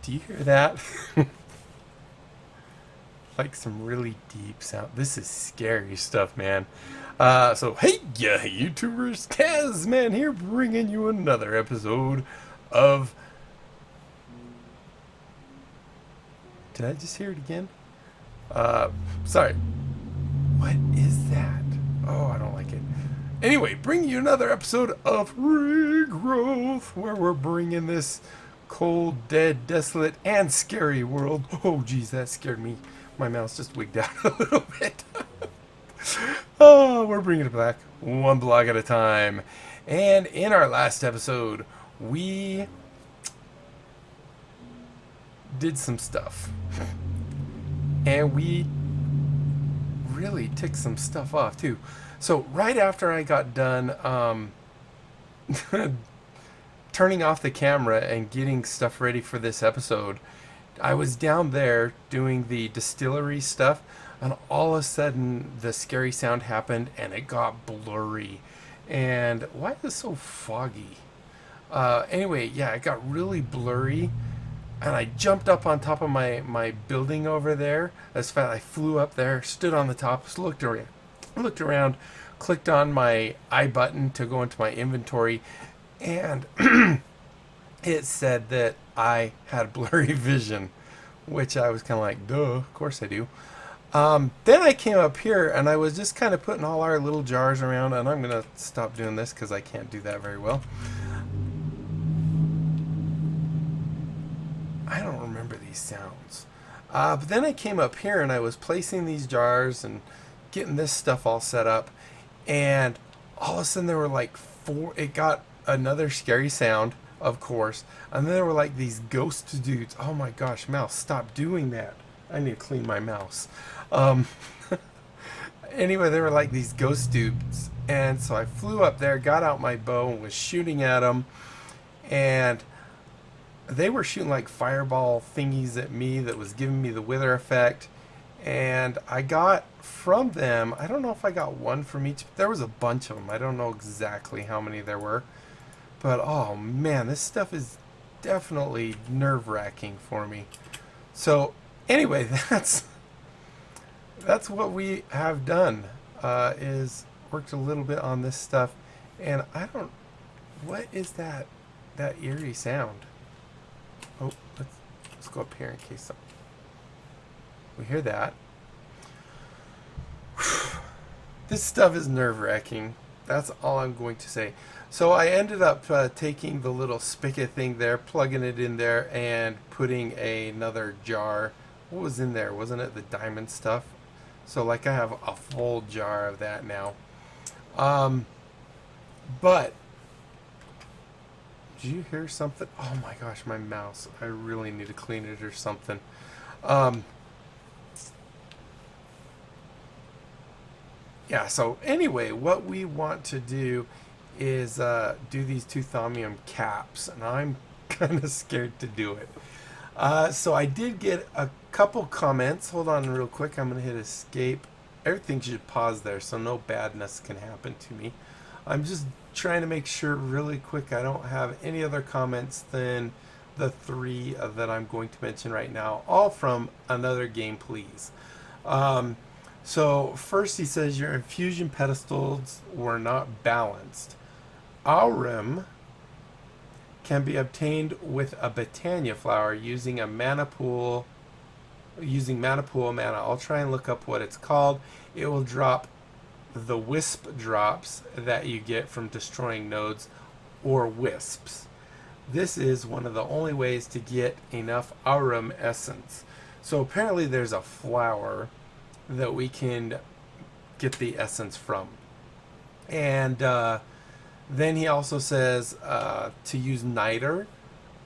Do you hear that? Like some really deep sound. This is scary stuff, man. So hey, yeah, YouTubers, Kazman here, bringing you another episode of. Did I just hear it again? Uh, Sorry. What is that? Oh, I don't like it. Anyway, bringing you another episode of Regrowth, where we're bringing this cold, dead, desolate, and scary world. Oh, geez, that scared me. My mouse just wigged out a little bit. Oh, we're bringing it back one block at a time. And in our last episode, we did some stuff. And we really ticked some stuff off, too. So, right after I got done turning off the camera and getting stuff ready for this episode, I was down there doing the distillery stuff, and all of a sudden the scary sound happened and it got blurry. And why is it so foggy? Anyway, yeah, it got really blurry, and I jumped up on top of my building over there. As fast, I flew up there, stood on the top, looked around, clicked on my I button to go into my inventory, and it said that I had blurry vision, which I was kind of like, duh, of course I do. Then I came up here and I was just kind of putting all our little jars around, and I'm going to stop doing this because I can't do that very well. I don't remember these sounds. But then I came up here and I was placing these jars and getting this stuff all set up, and all of a sudden there were like it got another scary sound, of course, and then there were like these ghost dudes. Oh my gosh, mouse, stop doing that. I need to clean my mouse. Um, anyway, there were like these ghost dudes, and so I flew up there, got out my bow, and was shooting at them, and they were shooting like fireball thingies at me that was giving me the wither effect. And I got from them, I don't know if I got one from each, but there was a bunch of them. I don't know exactly how many there were, but oh man, this stuff is definitely nerve-wracking for me. So anyway, that's what we have done, is worked a little bit on this stuff. And what is that eerie sound? Oh, let's go up here in case we hear that. This stuff is nerve-wracking. That's all I'm going to say. So I ended up taking the little spigot thing there, plugging it in there, and putting another jar. What was in there? Wasn't it the diamond stuff? So like I have a full jar of that now. But did you hear something? Oh my gosh, my mouse. I really need to clean it or something. Yeah, so anyway, what we want to do is do these two thaumium caps, and I'm kind of scared to do it. So I did get a couple comments. Hold on real quick. I'm going to hit escape. Everything should pause there so no badness can happen to me. I'm just trying to make sure really quick I don't have any other comments than the three that I'm going to mention right now, all from another game, please. So first he says your infusion pedestals were not balanced. Aurum can be obtained with a Botania flower using a mana pool. Using mana pool mana. I'll try and look up what it's called. It will drop the wisp drops that you get from destroying nodes or wisps. This is one of the only ways to get enough Aurum essence. So apparently there's a flower that we can get the essence from. And then he also says to use niter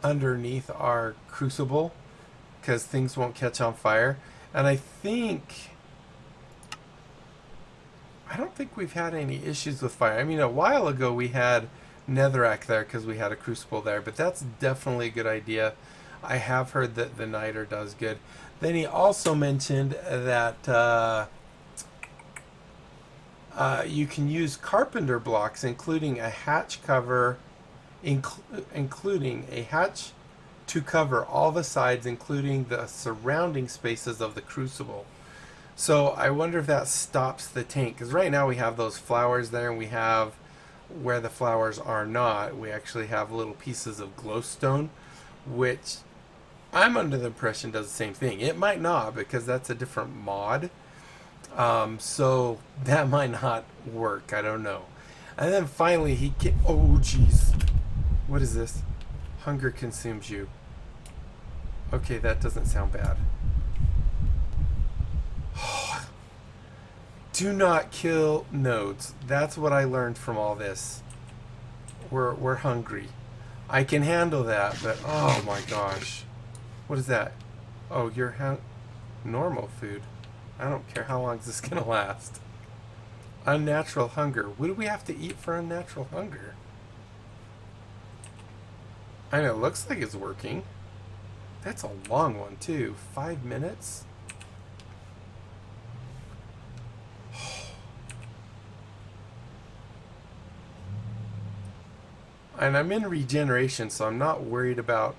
underneath our crucible because things won't catch on fire. And I don't think we've had any issues with fire. I mean, a while ago we had netherrack there because we had a crucible there, but that's definitely a good idea. I have heard that the niter does good. Then he also mentioned that you can use carpenter blocks, including a hatch cover, including a hatch to cover all the sides, including the surrounding spaces of the crucible. So I wonder if that stops the tank, because right now we have those flowers there, and we have where the flowers are not, we actually have little pieces of glowstone, which I'm under the impression does the same thing. It might not, because that's a different mod. So that might not work. I don't know. And then finally he can... Oh, jeez. What is this? Hunger consumes you. Okay, that doesn't sound bad. Do not kill nodes. That's what I learned from all this. We're hungry. I can handle that, but oh my gosh. What is that? Oh, you're normal food. I don't care how long is this gonna last. Unnatural hunger. What do we have to eat for unnatural hunger? I know, it looks like it's working. That's a long one too. 5 minutes? And I'm in regeneration, so I'm not worried about...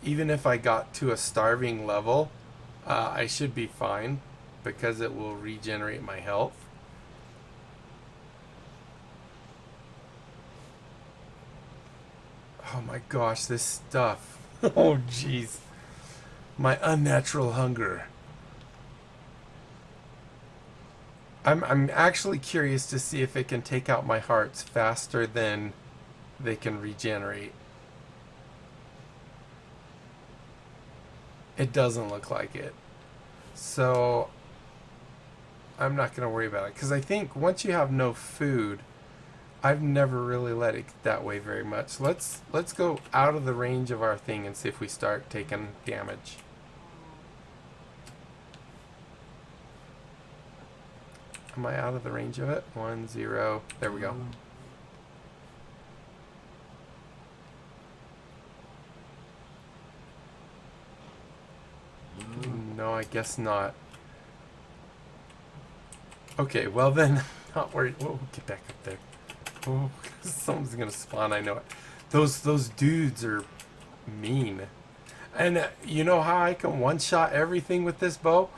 Even if I got to a starving level, I should be fine, because it will regenerate my health. Oh my gosh, this stuff. Oh jeez. My unnatural hunger. I'm actually curious to see if it can take out my hearts faster than they can regenerate. It doesn't look like it. So I'm not going to worry about it, because I think once you have no food, I've never really let it get that way very much. Let's go out of the range of our thing and see if we start taking damage. Am I out of the range of it? 1, 0. There we go. No, I guess not. Okay, well then, not worried. Whoa, get back up there. Oh, something's gonna spawn. I know it. Those dudes are mean. And you know how I can one-shot everything with this bow?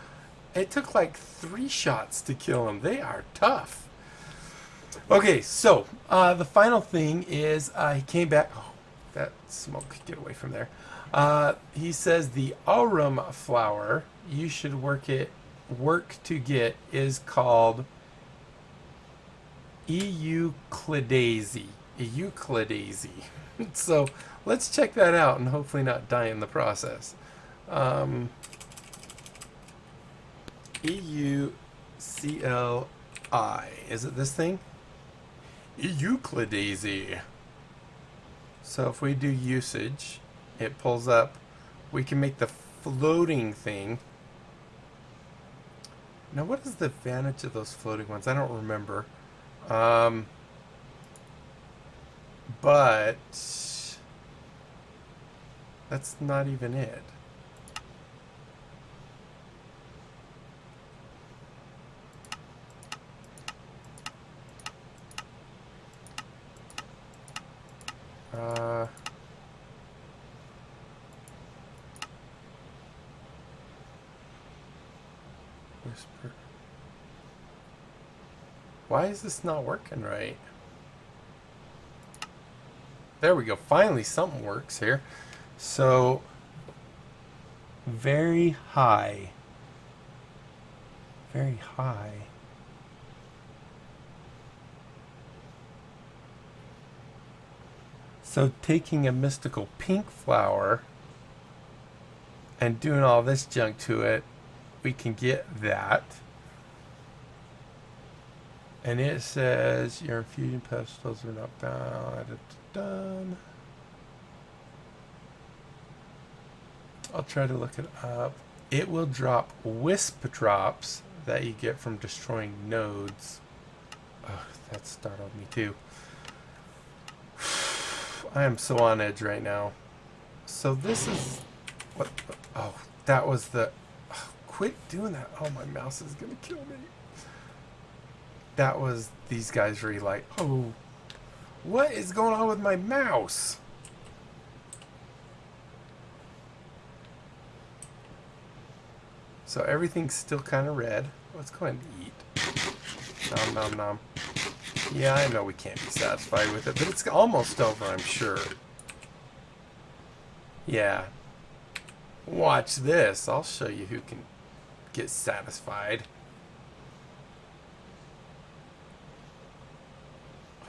It took like 3 shots to kill them. They are tough. Okay, so the final thing is he came back. Oh, that smoke. Get away from there. He says the aurum flower you should work to get is called EULA Daisy. EULA. So let's check that out and hopefully not die in the process. EUCLI. Is it this thing? EULA Daisy. So if we do usage, it pulls up. We can make the floating thing. Now, what is the advantage of those floating ones? I don't remember. But that's not even it. Whisper. Why is this not working right? There we go. Finally, something works here. So, very high. Very high. So taking a mystical pink flower and doing all this junk to it, we can get that. And it says your infusion pedestals are not bound. Done. I'll try to look it up. It will drop wisp drops that you get from destroying nodes. Oh, that startled me too. I am so on edge right now. So this is what? Oh, that was the. Oh, quit doing that. Oh, my mouse is gonna kill me. That was these guys relight. Oh, what is going on with my mouse? So everything's still kind of red. Let's go ahead and eat. Nom nom nom. Yeah, I know we can't be satisfied with it, but it's almost over, I'm sure. Yeah. Watch this. I'll show you who can get satisfied.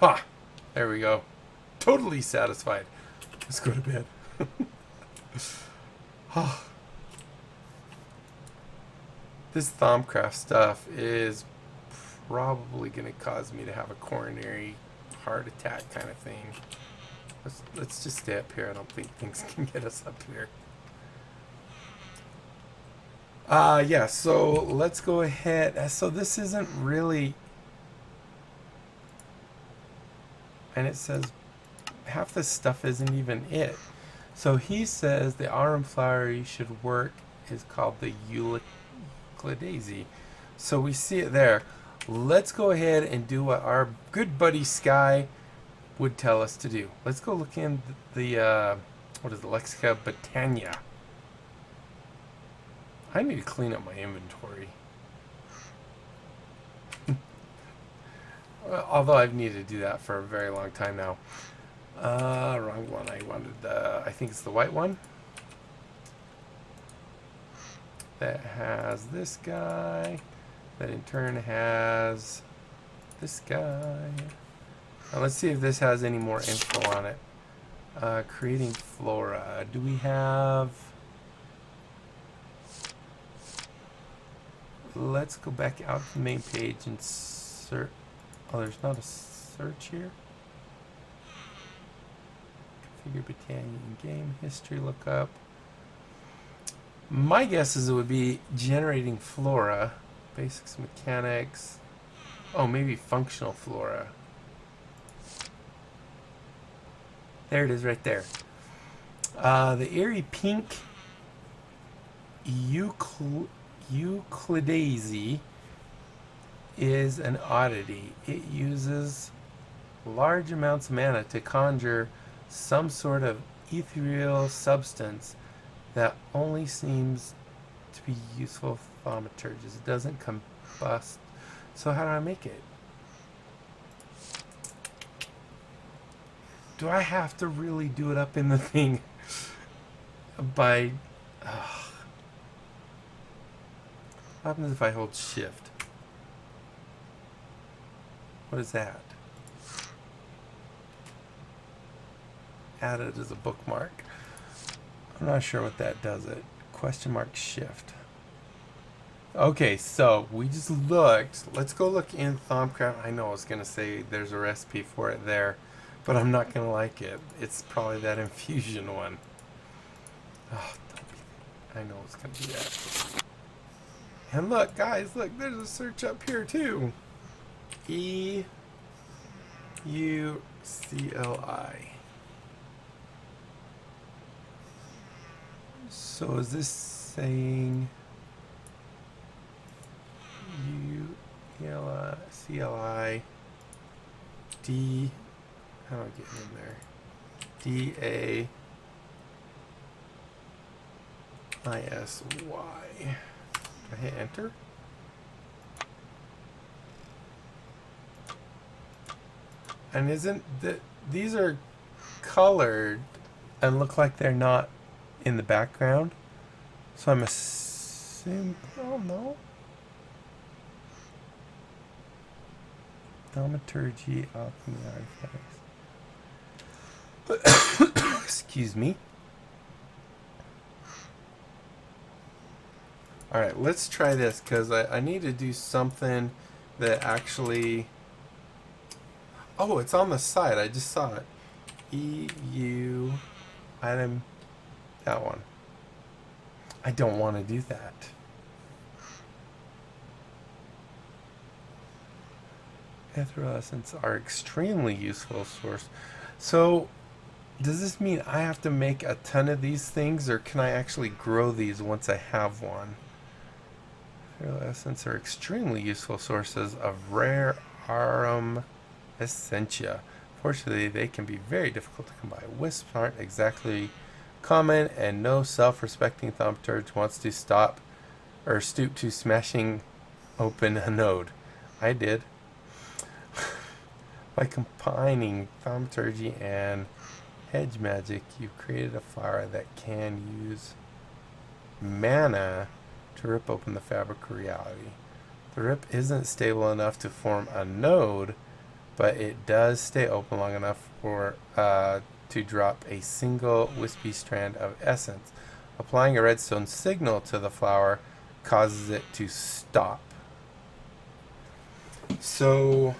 Ha! There we go. Totally satisfied. Let's go to bed. This Thaumcraft stuff is probably going to cause me to have a coronary heart attack kind of thing. Let's just stay up here. I don't think things can get us up here. Yeah, so let's go ahead. So this isn't really... And it says half this stuff isn't even it. So he says the autumn flower you should work is called the EULA Daisy. So we see it there. Let's go ahead and do what our good buddy Sky would tell us to do. Let's go look in the what is the Lexica Botania. I need to clean up my inventory. Although I've needed to do that for a very long time now. Wrong one. I wanted I think it's the white one. That has this guy. That in turn has this guy. Now let's see if this has any more info on it. Creating Flora. Do we have... Let's go back out to the main page and search. Oh, there's not a search here. Configure Battalion game history lookup. My guess is it would be generating Flora. Basics, mechanics. Oh, maybe functional Flora. There it is right there. The eerie pink Euclidaisy is an oddity. It uses large amounts of mana to conjure some sort of ethereal substance that only seems to be useful for thaumaturges. It doesn't combust. So how do I make it? Do I have to really do it up in the thing by... What happens if I hold shift? What is that? Add it as a bookmark. I'm not sure what that does it. Question mark shift. Okay, so we just looked. Let's go look in Thaumcraft. I know I was going to say there's a recipe for it there, but I'm not going to like it. It's probably that infusion one. Oh, I know it's going to be that. And look, guys, look, there's a search up here too. EUCLI. So is this saying EULA D? How do I get in there? DAISY. I hit enter. And isn't that these are colored and look like they're not in the background? So I'm assuming, oh no. Thaumaturgy, alchemy, artifacts. Excuse me. Alright, let's try this because I need to do something that actually... Oh, it's on the side. I just saw it. EU item. That one. I don't want to do that. Ethereal essence are extremely useful source. So, does this mean I have to make a ton of these things, or can I actually grow these once I have one? Ethereal essence are extremely useful sources of rare arum essentia. Fortunately, they can be very difficult to come by. Wisps aren't exactly common, and no self-respecting thaumaturge wants to stop or stoop to smashing open a node. I did. By combining thaumaturgy and hedge magic, you've created a flower that can use mana to rip open the fabric of reality. The rip isn't stable enough to form a node, but it does stay open long enough for to drop a single wispy strand of essence. Applying a redstone signal to the flower causes it to stop. So,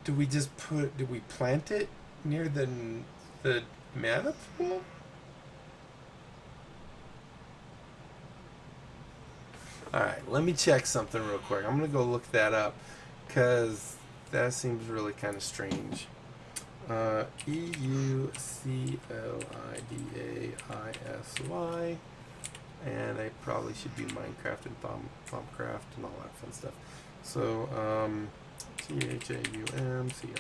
do we plant it near the mana pool? Alright, let me check something real quick. I'm going to go look that up because that seems really kind of strange. EUCLIDAISY, and I probably should do Minecraft and Thumbcraft and all that fun stuff. So, THAUMCRAFT.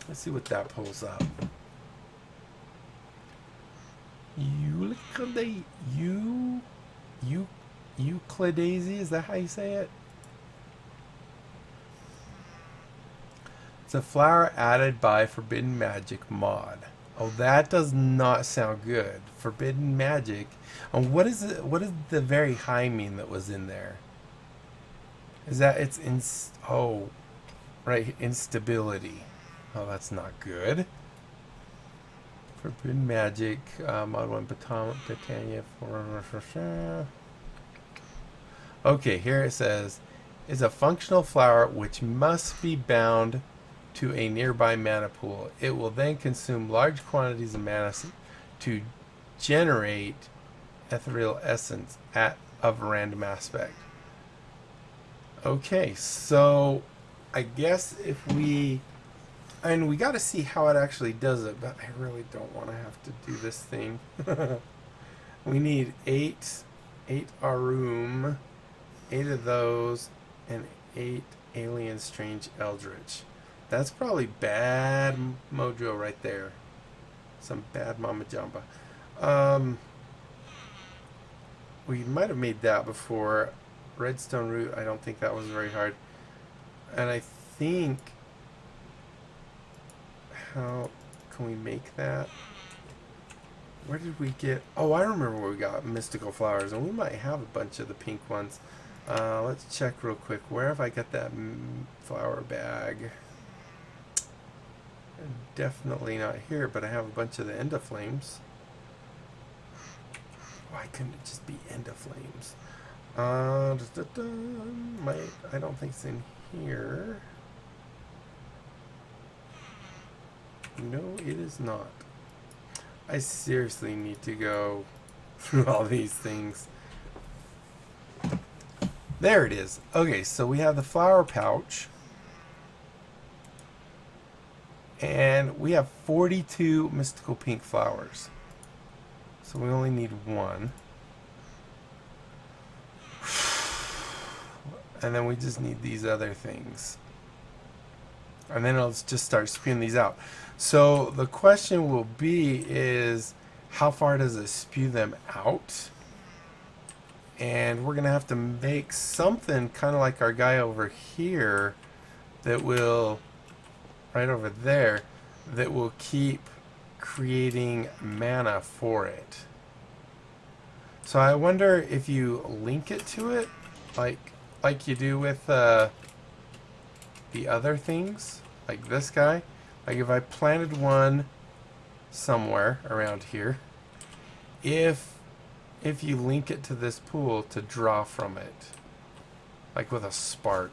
Let's see what that pulls up. EULA Daisy, is that how you say it? It's a flower added by Forbidden Magic mod. Oh, that does not sound good. Forbidden Magic. And what is it? What does the very high mean that was in there? Is that it's right, instability. Oh, that's not good. Forbidden Magic, mod 1 Titania for. Okay, here it says, is a functional flower which must be bound to a nearby mana pool. It will then consume large quantities of mana to generate ethereal essence of random aspect. Okay, so I guess if we got to see how it actually does it, but I really don't want to have to do this thing. We need 8 Arum, 8 of those, and 8 Alien Strange Eldritch. That's probably bad Mojo right there. Some bad Mama Jamba. We might have made that before. Redstone root, I don't think that was very hard. And I think, how can we make that? Where did we get, oh, I remember where we got mystical flowers, and we might have a bunch of the pink ones. Let's check real quick. Where have I got that flower bag? Definitely not here, but I have a bunch of the endoflames. Why couldn't it just be endoflames? I don't think it's in here. No, it is not. I seriously need to go through all these things. There it is. Okay, so we have the flower pouch. And we have 42 mystical pink flowers. So we only need 1. And then we just need these other things. And then it'll just start spewing these out. So the question will be is, how far does it spew them out? And we're going to have to make something kind of like our guy over here that will, right over there, that will keep creating mana for it. So I wonder if you link it to it, like you do with the other things, like this guy. Like if I planted one somewhere around here, if you link it to this pool to draw from it, like with a spark.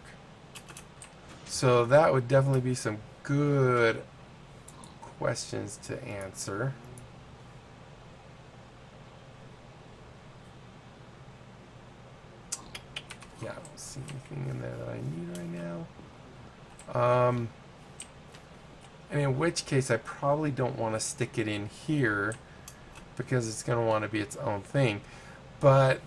So that would definitely be some good questions to answer. Yeah, I don't see anything in there that I need right now. And in which case I probably don't want to stick it in here because it's going to want to be its own thing. But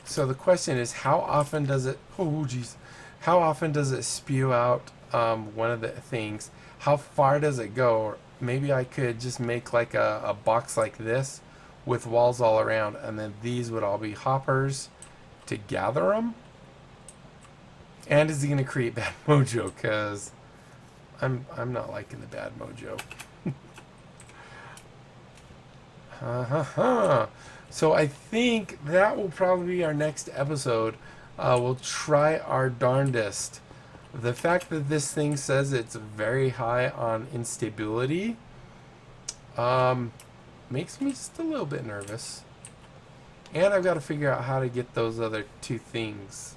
so the question is, how often does it, oh geez, how often does it spew out one of the things? How far does it go? Or maybe I could just make like a box like this with walls all around, and then these would all be hoppers to gather them. And is he going to create bad mojo? Because I'm not liking the bad mojo. So I think that will probably be our next episode. We'll try our darndest. The fact that this thing says it's very high on instability makes me just a little bit nervous. And I've got to figure out how to get those other two things.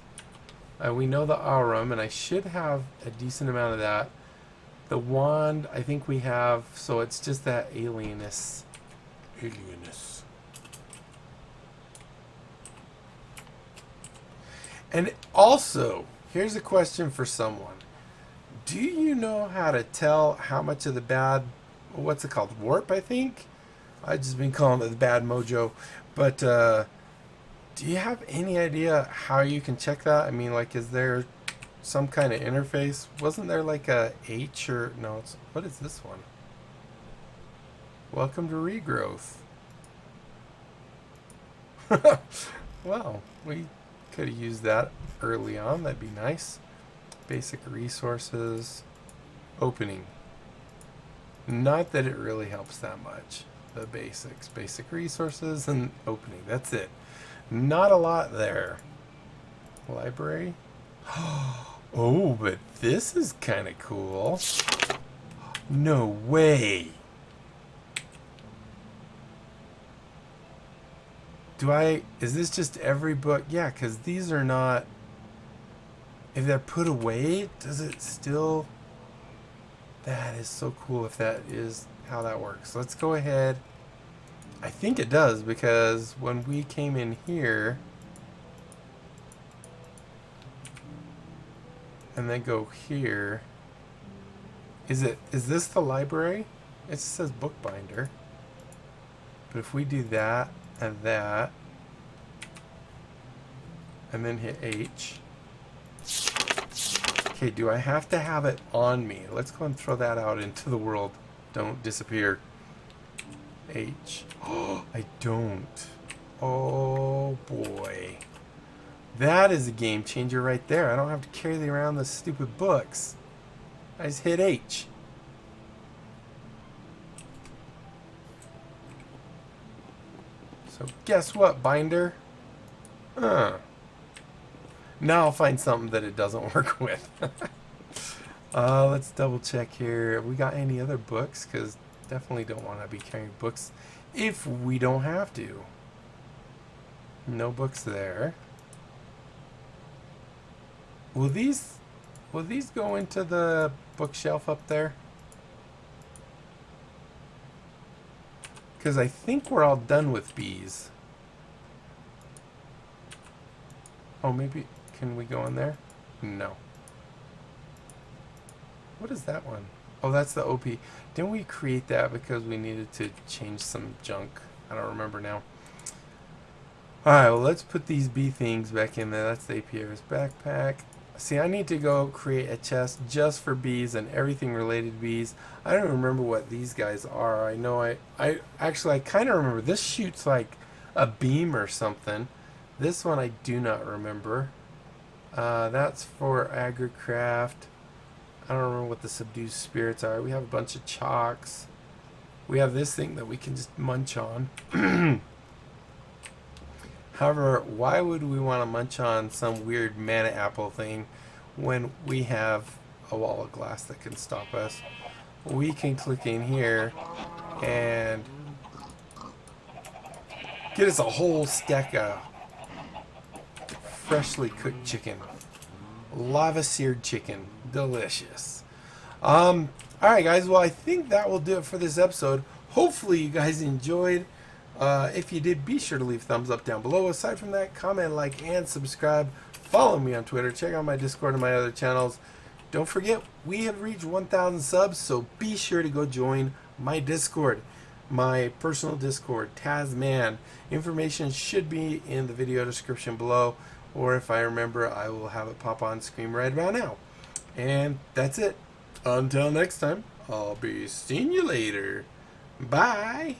We know the aurum, and I should have a decent amount of that. The wand, I think we have, so it's just that alienness. And also, here's a question for someone. Do you know how to tell how much of the bad, what's it called, warp, I think? I've just been calling it the bad mojo. But do you have any idea how you can check that? I mean, like, is there some kind of interface? Wasn't there like a H or, no, it's, what is this one? Welcome to Regrowth. Well, we could have used that early on. That'd be nice. Basic resources. Opening. Not that it really helps that much. The basics. Basic resources and opening. That's it. Not a lot there. Library. Oh, but this is kind of cool. No way. Is this just every book? Yeah, because these are not, if they're put away, does it still, that is so cool if that is how that works. Let's go ahead. I think it does, because when we came in here, and then go here, is this the library? It says bookbinder. But if we do that, and that, and then hit H. Okay, do I have to have it on me? Let's go and throw that out into the world. Don't disappear. H. Oh, I don't. Oh boy. That is a game changer right there. I don't have to carry around the stupid books. I just hit H. So guess what, binder? Now I'll find something that it doesn't work with. Let's double check here. Have we got any other books? Because definitely don't want to be carrying books if we don't have to. No books there. Will these go into the bookshelf up there? Because I think we're all done with bees. Oh, maybe, can we go in there? No. What is that one? Oh, that's the OP. Didn't we create that because we needed to change some junk? I don't remember now. Alright, well, let's put these bee things back in there. That's the APR's backpack. See, I need to go create a chest just for bees and everything related to bees. I don't remember what these guys are. I know I actually, I kind of remember. This shoots like a beam or something. This one I do not remember. That's for agricraft. I don't remember what the subdued spirits are. We have a bunch of chalks. We have this thing that we can just munch on. However, why would we want to munch on some weird mana apple thing when we have a wall of glass that can stop us? We can click in here and get us a whole stack of freshly cooked chicken. Lava seared chicken. Delicious. Alright guys, well I think that will do it for this episode. Hopefully you guys enjoyed. If you did, be sure to leave a thumbs up down below. Aside from that, comment, like, and subscribe. Follow me on Twitter. Check out my Discord and my other channels. Don't forget, we have reached 1,000 subs, so be sure to go join my Discord. My personal Discord, Tasman. Information should be in the video description below, or if I remember, I will have it pop on screen right about now. And that's it. Until next time, I'll be seeing you later. Bye.